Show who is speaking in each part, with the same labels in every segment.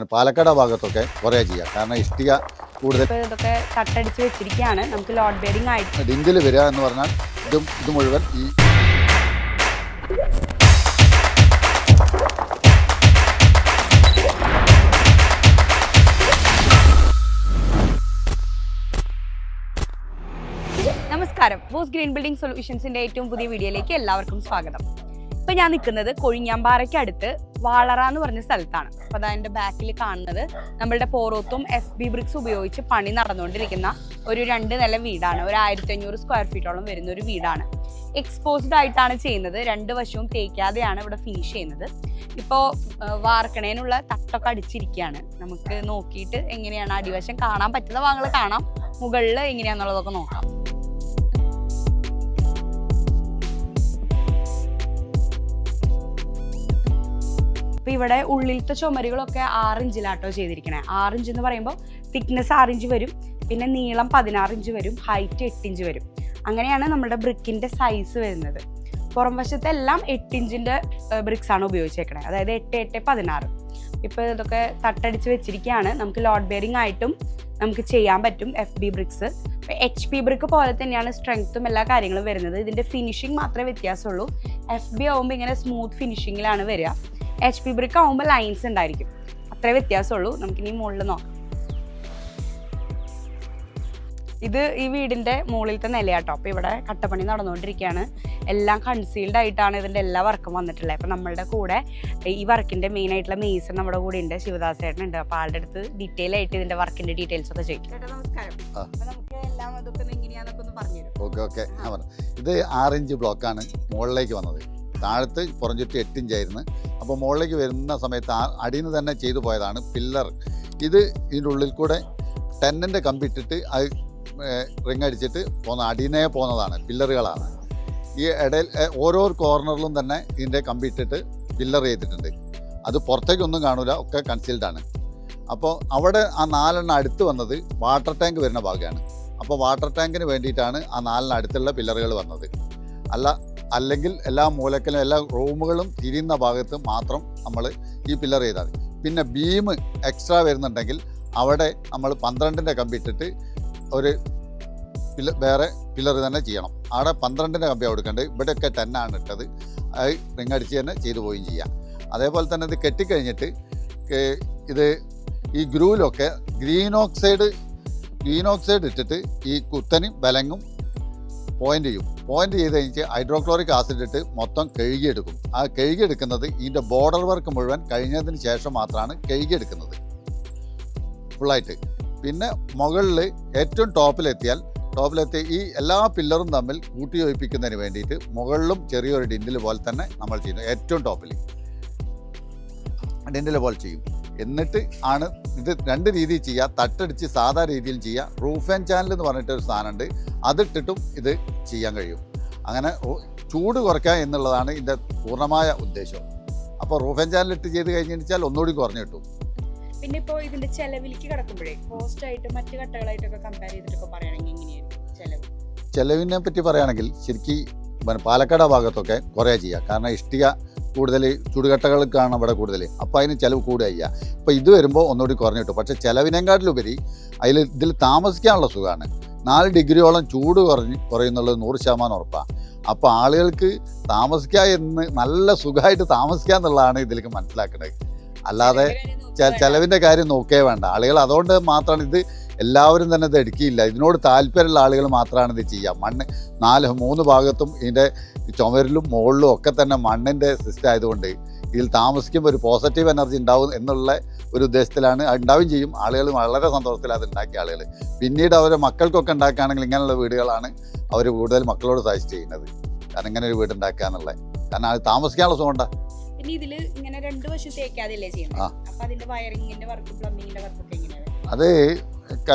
Speaker 1: പാലക്കാട് ഭാഗത്തൊക്കെ കുറേ ചെയ്യാം. കാരണം ഇഷ്ടിക കൂടുതൽ
Speaker 2: ഇതൊക്കെ തട്ടടിച്ച് വെച്ചിരിക്കുകയാണ്. നമുക്ക് ലോഡ് ബെയറിംഗ് ആയിട്ട്
Speaker 1: ഡിങ്കിൽ വരിക എന്ന് പറഞ്ഞാൽ ഇത് മുഴുവൻ ഈ
Speaker 2: നമസ്കാരം. ബോസ് ഗ്രീൻ ബിൽഡിംഗ് സൊല്യൂഷൻസിന്റെ ഏറ്റവും പുതിയ വീഡിയോയിലേക്ക് എല്ലാവർക്കും സ്വാഗതം. ഇപ്പൊ ഞാൻ നിൽക്കുന്നത് കൊഴിഞ്ഞാമ്പാറയ്ക്ക് അടുത്ത് വാളറ എന്ന് പറഞ്ഞ സ്ഥലത്താണ്. അപ്പൊ അതിന്റെ ബാക്കിൽ കാണുന്നത് നമ്മളുടെ പോറോത്തും FB ബ്രിക്സ് ഉപയോഗിച്ച് പണി നടന്നുകൊണ്ടിരിക്കുന്ന ഒരു 2 നില വീടാണ്. ഒരു 1500 സ്ക്വയർ ഫീറ്റോളം വരുന്ന ഒരു വീടാണ്. എക്സ്പോസ്ഡ് ആയിട്ടാണ് ചെയ്യുന്നത്. 2 വശവും തേക്കാതെയാണ് ഇവിടെ ഫിനിഷ് ചെയ്യുന്നത്. ഇപ്പോൾ വാർക്കണേനുള്ള തട്ടൊക്കെ അടിച്ചിരിക്കുകയാണ്. നമുക്ക് നോക്കിയിട്ട് എങ്ങനെയാണ് അടിവശം കാണാൻ പറ്റുന്ന ഭാഗങ്ങൾ കാണാം, മുകളിൽ എങ്ങനെയാണെന്നുള്ളതൊക്കെ നോക്കാം. അപ്പോൾ ഇവിടെ ഉള്ളിലത്തെ ചുമരുകളൊക്കെ 6 ഇഞ്ചിലാട്ടോ ചെയ്തിരിക്കണേ. 6 ഇഞ്ച് എന്ന് പറയുമ്പോൾ തിക്നെസ് 6 ഇഞ്ച് വരും, പിന്നെ നീളം 16 ഇഞ്ച് വരും, ഹൈറ്റ് 8 ഇഞ്ച് വരും. അങ്ങനെയാണ് നമ്മുടെ ബ്രിക്കിൻ്റെ സൈസ് വരുന്നത്. പുറം വശത്തെല്ലാം 8 ഇഞ്ചിൻ്റെ ബ്രിക്സ് ആണ് ഉപയോഗിച്ചേക്കണേ, അതായത് 8, 8, 16. ഇപ്പോൾ ഇതൊക്കെ തട്ടടിച്ച് വെച്ചിരിക്കുകയാണ്. നമുക്ക് ലോഡ് ബെയറിംഗ് ആയിട്ടും നമുക്ക് ചെയ്യാൻ പറ്റും FB ബ്രിക്സ്. HP ബ്രിക്ക് പോലെ തന്നെയാണ് സ്ട്രെങ്ത്തും എല്ലാ കാര്യങ്ങളും വരുന്നത്. ഇതിൻ്റെ ഫിനിഷിങ് മാത്രമേ വ്യത്യാസമുള്ളൂ. FB ആവുമ്പോൾ ഇങ്ങനെ സ്മൂത്ത് ഫിനിഷിങ്ങിലാണ് വരിക. HP ബ്രിക്ക് ആവുമ്പോൾ ലൈൻസ് ഉണ്ടായിരിക്കും. അത്രേ വ്യത്യാസമുള്ളൂ. നമുക്കിനി മുകളിൽ നോക്കാം. ഇത് ഈ വീടിൻ്റെ മുകളിലത്തെ നിലയാട്ടോ. അപ്പോൾ ഇവിടെ കട്ടപ്പണി നടന്നുകൊണ്ടിരിക്കുകയാണ്. എല്ലാം കൺസീൽഡ് ആയിട്ടാണ് ഇതിൻ്റെ എല്ലാ വർക്കും വന്നിട്ടുള്ളത്. അപ്പോൾ നമ്മളുടെ കൂടെ ഈ വർക്കിൻ്റെ മെയിൻ ആയിട്ടുള്ള മേസൺ നമ്മുടെ കൂടെ ഉണ്ട്, ശിവദാസ് ചേട്ടൻ ഉണ്ട്. അപ്പോൾ ആളുടെ അടുത്ത് ഡീറ്റെയിൽ ആയിട്ട് ഇതിൻ്റെ വർക്കിൻ്റെ ഡീറ്റെയിൽസ് ഒക്കെ ചോദിക്കും. ചേട്ടാ നമസ്കാരം. അപ്പോൾ നമുക്ക് എല്ലാം അതൊക്കെ എങ്ങനെയാണെന്നൊക്കെ ഒന്ന് പറഞ്ഞുതരും.
Speaker 1: ഓക്കെ. ഇത് 6 ഇഞ്ച് ബ്ലോക്കാണ് മുകളിലേക്ക് വന്നത്. താഴത്ത് പുറഞ്ചുറ്റി 8 ഇഞ്ചായിരുന്നു. അപ്പോൾ മുകളിലേക്ക് വരുന്ന സമയത്ത് അടിയിൽ നിന്ന് തന്നെ ചെയ്തു പോയതാണ് പില്ലർ. ഇത് ഇതിൻ്റെ ഉള്ളിൽ കൂടെ 10ൻ്റെ കമ്പി ഇട്ടിട്ട് അത് റിങ് അടിച്ചിട്ട് അടിയിനേ പോകുന്നതാണ്, പില്ലറുകളാണ്. ഈ ഇടയിൽ ഓരോ കോർണറിലും തന്നെ ഇതിൻ്റെ കമ്പി ഇട്ടിട്ട് പില്ലർ ചെയ്തിട്ടുണ്ട്. അത് പുറത്തേക്കൊന്നും കാണൂല, ഒക്കെ കൺസീൽഡാണ്. അപ്പോൾ അവിടെ ആ 4 അടുത്ത് വന്നത് വാട്ടർ ടാങ്ക് വരുന്ന ഭാഗമാണ്. അപ്പോൾ വാട്ടർ ടാങ്കിന് വേണ്ടിയിട്ടാണ് ആ 4 അടുത്തുള്ള പില്ലറുകൾ വന്നത്. അല്ലെങ്കിൽ എല്ലാ മൂലക്കലും എല്ലാ റൂമുകളും തിരിയുന്ന ഭാഗത്ത് മാത്രം നമ്മൾ ഈ പില്ലർ ചെയ്താൽ മതി. പിന്നെ ബീം എക്സ്ട്രാ വരുന്നുണ്ടെങ്കിൽ അവിടെ നമ്മൾ 12ൻ്റെ കമ്പി ഇട്ടിട്ട് ഒരു വേറെ പില്ലർ തന്നെ ചെയ്യണം. അവിടെ 12ൻ്റെ കമ്പി കൊടുക്കേണ്ടത്. ഇവിടെയൊക്കെ 10 ആണ് ഇട്ടത്. അത് റിങ്ങടിച്ച് തന്നെ ചെയ്തു പോവുകയും ചെയ്യാം. അതേപോലെ തന്നെ ഇത് കെട്ടിക്കഴിഞ്ഞിട്ട് ഇത് ഈ ഗ്രൂവിലൊക്കെ ഗ്രീൻ ഓക്സൈഡ് ഇട്ടിട്ട് ഈ കുത്തനും ബലങ്ങും പോയിൻ്റ് ചെയ്ത് കഴിഞ്ഞിട്ട് ഹൈഡ്രോക്ലോറിക് ആസിഡ് ഇട്ട് മൊത്തം കഴുകിയെടുക്കും. ആ കഴുകിയെടുക്കുന്നത് ഇതിൻ്റെ ബോർഡർ വർക്ക് മുഴുവൻ കഴിഞ്ഞതിന് ശേഷം മാത്രമാണ് കഴുകിയെടുക്കുന്നത് ഫുള്ളായിട്ട്. പിന്നെ മുകളിൽ ഏറ്റവും ടോപ്പിലെത്തി ഈ എല്ലാ പില്ലറും തമ്മിൽ കൂട്ടിയോജിപ്പിക്കുന്നതിന് വേണ്ടിയിട്ട് മുകളിലും ചെറിയൊരു ഡിൻഡിൽ പോലെ തന്നെ നമ്മൾ ചെയ്യുന്നു. ഏറ്റവും ടോപ്പിൽ ഡിൻഡിൽ പോലെ ചെയ്യും. എന്നിട്ട് ആണ് ഇത് 2 രീതിയിൽ ചെയ്യുക. തട്ടടിച്ച് സാധാ രീതിയിൽ ചെയ്യുക. റൂഫ് ആൻഡ് ചാനൽ എന്ന് പറഞ്ഞിട്ടൊരു സാധനമുണ്ട്, അതിട്ടിട്ടും ഇത് ചെയ്യാൻ കഴിയും. അങ്ങനെ ചൂട് കുറയ്ക്കുക എന്നുള്ളതാണ് ഇതിൻ്റെ പൂർണ്ണമായ ഉദ്ദേശം. അപ്പോൾ റൂഫ് ആൻഡ് ചാനൽ ഇട്ട് ചെയ്ത് കഴിഞ്ഞ് വെച്ചാൽ ഒന്നുകൂടി കുറഞ്ഞു കിട്ടും.
Speaker 2: പിന്നെ ഇപ്പോൾ ഇതിന്റെ ചെലവിലേക്ക് കിടക്കുമ്പോഴേ കോസ്റ്റ് ആയിട്ട് മറ്റു കട്ടകളായിട്ടൊക്കെ കമ്പയർ ചെയ്തിട്ടൊക്കെ പറയുകയാണെങ്കിൽ എങ്ങനെയായിരിക്കും
Speaker 1: ചെലവിനെ പറ്റി പറയുകയാണെങ്കിൽ ശരിക്കും പാലക്കാട് ഭാഗത്തൊക്കെ കുറേ ചെയ്യുക. കാരണം ഇഷ്ടിക കൂടുതൽ ചുടുകട്ടകൾക്കാണ് ഇവിടെ കൂടുതൽ. അപ്പോൾ അതിന് ചിലവ് കൂടുക ചെയ്യുക. അപ്പോൾ ഇത് വരുമ്പോൾ ഒന്നുകൂടി കുറഞ്ഞു കിട്ടും. പക്ഷേ ചിലവിനെക്കാട്ടിലുപരി ഇതിൽ താമസിക്കാനുള്ള സുഖമാണ്. 4 ഡിഗ്രിയോളം ചൂട് കുറയുന്നുള്ളത് 100% ഉറപ്പാണ്. അപ്പോൾ ആളുകൾക്ക് നല്ല സുഖമായിട്ട് താമസിക്കുക എന്നുള്ളതാണ് ഇതിലേക്ക് മനസ്സിലാക്കേണ്ടത്. അല്ലാതെ ചിലവിൻ്റെ കാര്യം നോക്കേ വേണ്ട. ആളുകൾ അതുകൊണ്ട് മാത്രമാണ് ഇത് എല്ലാവരും തന്നെ ഇത് എടുക്കില്ല. ഇതിനോട് താല്പര്യമുള്ള ആളുകൾ മാത്രമാണ് ഇത് ചെയ്യുക. 3 ഭാഗത്തും ഇതിൻ്റെ ചുമരിലും മുകളിലും ഒക്കെ തന്നെ മണ്ണിൻ്റെ സിസ്റ്റം ആയതുകൊണ്ട് ഇതിൽ താമസിക്കുമ്പോൾ ഒരു പോസിറ്റീവ് എനർജി ഉണ്ടാവും എന്നുള്ള ഒരു ഉദ്ദേശത്തിലാണ്. ഉണ്ടാവുകയും ചെയ്യും. ആളുകൾ വളരെ സന്തോഷത്തിൽ അത് ഉണ്ടാക്കിയ ആളുകൾ പിന്നീട് അവരെ മക്കൾക്കൊക്കെ ഉണ്ടാക്കുകയാണെങ്കിൽ ഇങ്ങനെയുള്ള വീടുകളാണ് അവർ കൂടുതൽ മക്കളോട് സജസ്റ്റ് ചെയ്യുന്നത്. കാരണം ഇങ്ങനെ ഒരു വീട് ഉണ്ടാക്കുക എന്നുള്ളത്. കാരണം അത് താമസിക്കാനുള്ള സുഖം ഉണ്ടാകും.
Speaker 2: പിന്നെ ഇതിൽ ഇങ്ങനെ 2 വശം തേക്കാതെയല്ലേ ചെയ്യുന്നത്. അപ്പോൾ അതിന്റെ വയറിങ്ങിന്റെ വർക്ക് പ്ലംബിങ്ങിന്റെ വർക്കൊക്കെ എങ്ങനെയാണ്?
Speaker 1: അത്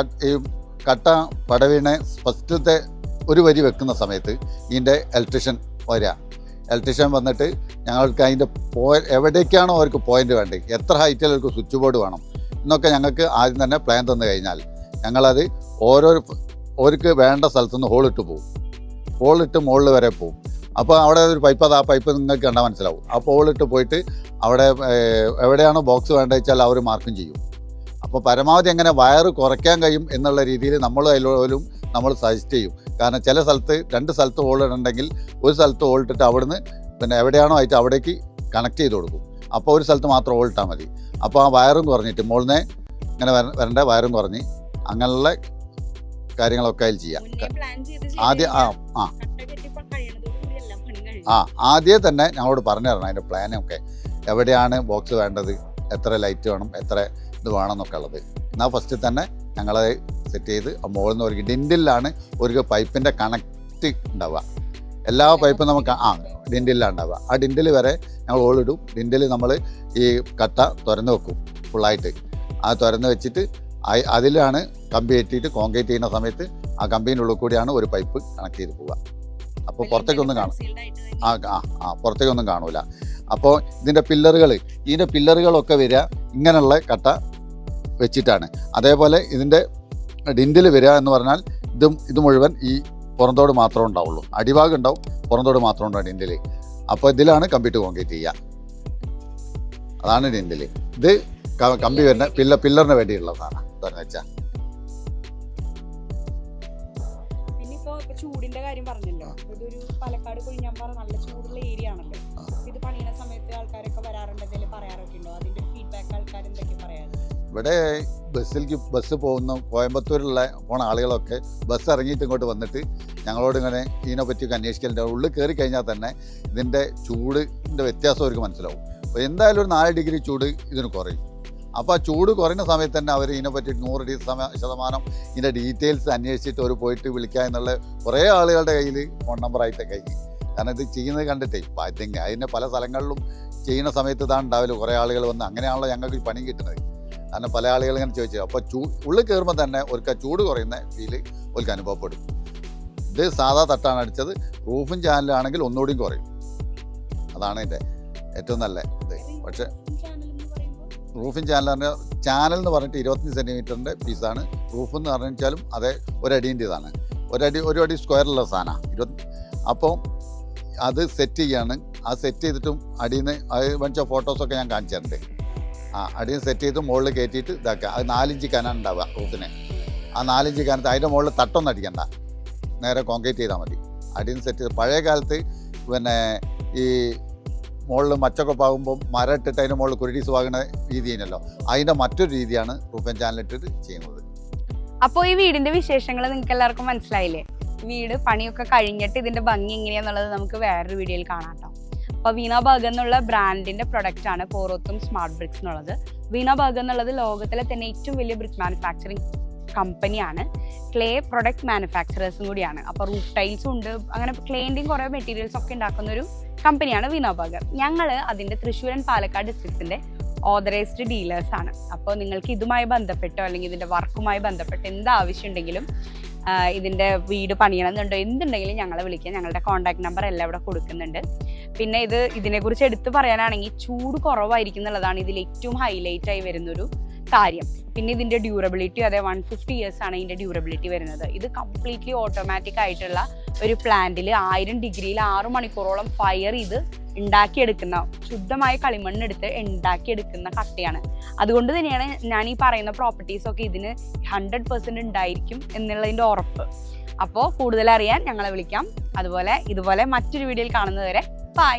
Speaker 1: കട്ട പടവീണ ഫസ്റ്റത്തെ ഒരു വരി വെക്കുന്ന സമയത്ത് ഇതിൻ്റെ ഇലക്ട്രീഷ്യൻ വന്നിട്ട് ഞങ്ങൾക്ക് അതിൻ്റെ എവിടേക്കാണോ അവർക്ക് പോയിന്റ് വേണ്ടത്, എത്ര ഹൈറ്റിൽ അവർക്ക് സ്വിച്ച് ബോർഡ് വേണം എന്നൊക്കെ ഞങ്ങൾക്ക് ആദ്യം തന്നെ പ്ലാൻ തന്നു കഴിഞ്ഞാൽ ഞങ്ങളത് അവർക്ക് വേണ്ട സ്ഥലത്തുനിന്ന് ഹോളിട്ട് മുകളിൽ വരെ പോകും. അപ്പോൾ അവിടെ ഒരു പൈപ്പ്, അത് ആ പൈപ്പ് നിങ്ങൾക്ക് കണ്ടാൽ മനസ്സിലാവും. ആ പോളിട്ട് പോയിട്ട് അവിടെ എവിടെയാണോ ബോക്സ് വേണ്ടത് വെച്ചാൽ അവർ മാർക്കും ചെയ്യും. അപ്പോൾ പരമാവധി എങ്ങനെ വയറ് കുറയ്ക്കാൻ കഴിയും എന്നുള്ള രീതിയിൽ അതിലും നമ്മൾ സജസ്റ്റ് ചെയ്യും. കാരണം ചില സ്ഥലത്ത് 2 സ്ഥലത്ത് ഹോൾ ഇടണമെങ്കിൽ ഒരു സ്ഥലത്ത് ഹോൾ ഇട്ടിട്ട് അവിടുന്ന് പിന്നെ എവിടെയാണോ ആയിട്ട് അവിടേക്ക് കണക്ട് ചെയ്ത് കൊടുക്കും. അപ്പോൾ ഒരു സ്ഥലത്ത് മാത്രം ഹോൾ ഇട്ടാൽ മതി. അപ്പോൾ ആ വയറും കുറഞ്ഞിട്ട് മുകളിൽ ഇങ്ങനെ വരേണ്ട വയറും കുറഞ്ഞ് അങ്ങനെയുള്ള കാര്യങ്ങളൊക്കെ അതിൽ ചെയ്യാം. ആദ്യം തന്നെ ഞങ്ങളോട് പറഞ്ഞു തരണം അതിൻ്റെ പ്ലാനൊക്കെ, എവിടെയാണ് ബോക്സ് വേണ്ടത്, എത്ര ലൈറ്റ് വേണം, എത്ര ഇത് വേണം എന്നൊക്കെ ഉള്ളത്. എന്നാൽ ഫസ്റ്റ് തന്നെ ഞങ്ങളത് സെറ്റ് ചെയ്ത് മുകളിൽ നിന്ന് ഒരു ഡിൻഡിലാണ് ഒരു പൈപ്പിൻ്റെ കണക്റ്റ് ഉണ്ടാവുക. എല്ലാ പൈപ്പും നമുക്ക് ഡിൻഡിലാണ് ഉണ്ടാവുക. ആ ഡിൻഡിൽ വരെ ഞങ്ങൾ ഓളിടും. ഡിൻഡിൽ നമ്മൾ ഈ കട്ട തുറന്ന് വെക്കും ഫുള്ളായിട്ട്. അത് തുറന്ന് വെച്ചിട്ട് അതിലാണ് കമ്പി കെട്ടിയിട്ട് കോൺക്രീറ്റ് ചെയ്യുന്ന സമയത്ത് ആ കമ്പീൻ്റെ ഉള്ളിൽ കൂടിയാണ് ഒരു പൈപ്പ് കണക്ട് ചെയ്ത് പോവുക. അപ്പോൾ പുറത്തേക്കൊന്നും കാണും പുറത്തേക്കൊന്നും കാണൂല. അപ്പോൾ ഇതിൻ്റെ പില്ലറുകളൊക്കെ വരിക ഇങ്ങനെയുള്ള കട്ട വെച്ചിട്ടാണ്. അതേപോലെ ഇതിൻ്റെ ഡിൻഡിൽ വരിക എന്ന് പറഞ്ഞാൽ ഇത് മുഴുവൻ ഈ പുറന്തോട് മാത്രമേ ഉണ്ടാവുള്ളൂ. അടിഭാഗം ഉണ്ടാവും, പുറന്തോട് മാത്രം ഉണ്ടാവും ഡിൻഡിൽ. അപ്പോൾ ഇതിലാണ് കമ്പിട്ട് കോൺക്രീറ്റ് ചെയ്യുക. അതാണ് ഡിൻഡിൽ. ഇത് കമ്പി വരുന്ന പില്ലറിന് വേണ്ടിയുള്ള സാധനം എന്താണെന്ന് വെച്ചാൽ.
Speaker 2: ചൂടിന്റെ കാര്യം പറഞ്ഞല്ലോ, ഇതൊരു പാലക്കാട് കൊഴിഞ്ഞാമ്പാറ നല്ല ചൂടുള്ള ഏരിയ ആണല്ലോ. ഇത് പണിയുന്ന സമയത്ത് ആൾക്കാരൊക്കെ വരാറുണ്ട്, എന്തെങ്കിലും പറയാറൊക്കെ ഉണ്ടോ? അതിന്റെ ഫീഡ്ബാക്ക് ആൾക്കാർ എന്തൊക്കെ പറയാറ്?
Speaker 1: ഇവിടെ ബസ് കോയമ്പത്തൂരിലുള്ള പോണ ആളുകളൊക്കെ ബസ് ഇറങ്ങിയിട്ട് ഇങ്ങോട്ട് വന്നിട്ട് ഞങ്ങളോട് ഇങ്ങനെ ഇതിനെപ്പറ്റിയൊക്കെ അന്വേഷിക്കലുണ്ട്. ഉള്ളിൽ കയറി കഴിഞ്ഞാൽ തന്നെ ഇതിൻ്റെ ചൂടിൻ്റെ വ്യത്യാസം അവർക്ക് മനസ്സിലാവും. അപ്പോൾ എന്തായാലും ഒരു 4 ഡിഗ്രി ചൂട് ഇതിന് കുറയും. അപ്പോൾ ആ ചൂട് കുറയുന്ന സമയത്ത് തന്നെ അവർ ഇതിനെപ്പറ്റി 100% ഇതിൻ്റെ ഡീറ്റെയിൽസ് അന്വേഷിച്ചിട്ട് അവർ പോയിട്ട് വിളിക്കുക എന്നുള്ള കുറേ ആളുകളുടെ കയ്യിൽ ഫോൺ നമ്പറായിട്ടൊക്കെ ആയി. കാരണം ഇത് ചെയ്യുന്നത് കണ്ടിട്ടേ അതിൻ്റെ പല സ്ഥലങ്ങളിലും ചെയ്യുന്ന സമയത്ത് ഇതാണ് ഉണ്ടാവില്ല. കുറേ ആളുകൾ വന്ന് അങ്ങനെയാണല്ലോ ഞങ്ങൾക്ക് പണി കിട്ടുന്നത്. കാരണം പല ആളുകൾ ഇങ്ങനെ ചോദിച്ചു. അപ്പോൾ ഉള്ളിൽ കയറുമ്പോൾ തന്നെ ഒരു ചൂട് കുറയുന്ന ഫീല് ഒരു അനുഭവപ്പെടും. ഇത് സാധാ തട്ടാണ് അടിച്ചത്. റൂഫും ചാനലാണെങ്കിൽ ഒന്നുകൂടിയും കുറയും. അതാണ് ഇതിൻ്റെ ഏറ്റവും നല്ല ഇത്. പക്ഷേ റൂഫിൻ ചാനൽ എന്ന് പറഞ്ഞിട്ട് 25 സെൻറ്റിമീറ്ററിൻ്റെ പീസാണ്. റൂഫ് എന്ന് പറഞ്ഞാലും അതേ ഒരടീൻ്റെ ഇതാണ്. ഒരു അടി സ്ക്വയറുള്ള സാധനമാണ്. അപ്പോൾ അത് സെറ്റ് ചെയ്യാണ്. ആ സെറ്റ് ചെയ്തിട്ടും അടിയിൽ നിന്ന് അത് വെച്ച ഫോട്ടോസൊക്കെ ഞാൻ കാണിച്ചിട്ടുണ്ട്. അടിയിൽ നിന്ന് സെറ്റ് ചെയ്ത് മുകളിൽ കയറ്റിയിട്ട് ഇതാക്കുക. അത് 4 ഇഞ്ച് കനം ഉണ്ടാവുക റൂഫിന്. ആ 4 ഇഞ്ച് കനത്ത് അതിൻ്റെ മുകളിൽ തട്ടൊന്നും അടിക്കണ്ട, നേരെ കോൺക്രീറ്റ് ചെയ്താൽ മതി. അടിയിൽ നിന്ന് സെറ്റ് ചെയ്ത് പഴയ കാലത്ത് പിന്നെ ഈ മുകളിൽ മച്ചൊക്കെ പാകുമ്പോൾ മരം ഇട്ടിട്ട് അതിൻ്റെ മുകളിൽ കുരുടീസ് പാകുന്ന രീതി കഴിഞ്ഞല്ലോ, അതിൻ്റെ മറ്റൊരു രീതിയാണ് റൂഫ് ആൻഡ് ചാനൽ ഇട്ടിട്ട് ചെയ്യുന്നത്.
Speaker 2: അപ്പോൾ ഈ വീടിൻ്റെ വിശേഷങ്ങൾ നിങ്ങൾക്ക് എല്ലാവർക്കും മനസ്സിലായില്ലേ? വീട് പണിയൊക്കെ കഴിഞ്ഞിട്ട് ഇതിൻ്റെ ഭംഗി എങ്ങനെയാണെന്നുള്ളത് നമുക്ക് വേറൊരു വീഡിയോയിൽ കാണാം കേട്ടോ. അപ്പോൾ വീണാബർഗ് എന്നുള്ള ബ്രാൻഡിൻ്റെ പ്രൊഡക്റ്റാണ് പോറോത്തും സ്മാർട്ട് ബ്രിക്സ് എന്നുള്ളത്. വീണാബർഗ് എന്നുള്ളത് ലോകത്തിലെ തന്നെ ഏറ്റവും വലിയ ബ്രിക്ക് മാനുഫാക്ചറിങ് കമ്പനിയാണ്. ക്ലേ പ്രൊഡക്റ്റ് മാനുഫാക്ചറേഴ്സും കൂടിയാണ്. അപ്പോൾ റൂഫ് ടൈൽസും ഉണ്ട്, അങ്ങനെ ക്ലേൻ്റെയും കുറേ മെറ്റീരിയൽസ് ഒക്കെ ഉണ്ടാക്കുന്ന ഒരു കമ്പനിയാണ് വീണാബർഗ്. ഞങ്ങൾ അതിൻ്റെ തൃശ്ശൂർ ആൻഡ് പാലക്കാട് ഡിസ്ട്രിക്റ്റിൻ്റെ ഓതറൈസ്ഡ് ഡീലേഴ്സാണ്. അപ്പോൾ നിങ്ങൾക്ക് ഇതുമായി ബന്ധപ്പെട്ടോ അല്ലെങ്കിൽ ഇതിൻ്റെ വർക്കുമായി ബന്ധപ്പെട്ട് എന്ത് ആവശ്യമുണ്ടെങ്കിലും ഇതിൻ്റെ വീട് പണിയണമെന്നുണ്ടോ എന്തുണ്ടെങ്കിലും ഞങ്ങളെ വിളിക്കുക. ഞങ്ങളുടെ കോൺടാക്ട് നമ്പർ എല്ലാം ഇവിടെ കൊടുക്കുന്നുണ്ട്. പിന്നെ ഇതിനെക്കുറിച്ച് എടുത്ത് പറയാനാണെങ്കിൽ ചൂട് കുറവായിരിക്കും എന്നുള്ളതാണ് ഇതിൽ ഏറ്റവും ഹൈലൈറ്റ് ആയി വരുന്നൊരു കാര്യം. പിന്നെ ഇതിൻ്റെ ഡ്യൂറബിലിറ്റി അതെ 150 years ആണ് ഇതിൻ്റെ ഡ്യൂറബിലിറ്റി വരുന്നത്. ഇത് കംപ്ലീറ്റ്ലി ഓട്ടോമാറ്റിക് ആയിട്ടുള്ള ഒരു പ്ലാന്റിൽ 1000 ഡിഗ്രിയിൽ 6 മണിക്കൂറോളം ഫയർ ചെയ്ത് ഉണ്ടാക്കിയെടുക്കുന്ന ശുദ്ധമായ കളിമണ്ണെടുത്ത് ഉണ്ടാക്കിയെടുക്കുന്ന കട്ടയാണ്. അതുകൊണ്ട് തന്നെയാണ് ഞാൻ ഈ പറയുന്ന പ്രോപ്പർട്ടീസൊക്കെ ഇതിന് 100% ഉണ്ടായിരിക്കും എന്നുള്ളതിൻ്റെ ഉറപ്പ്. അപ്പോൾ കൂടുതൽ അറിയാൻ ഞങ്ങളെ വിളിക്കാം. അതുപോലെ ഇതുപോലെ മറ്റൊരു വീഡിയോയിൽ കാണുന്നതുവരെ ബൈ.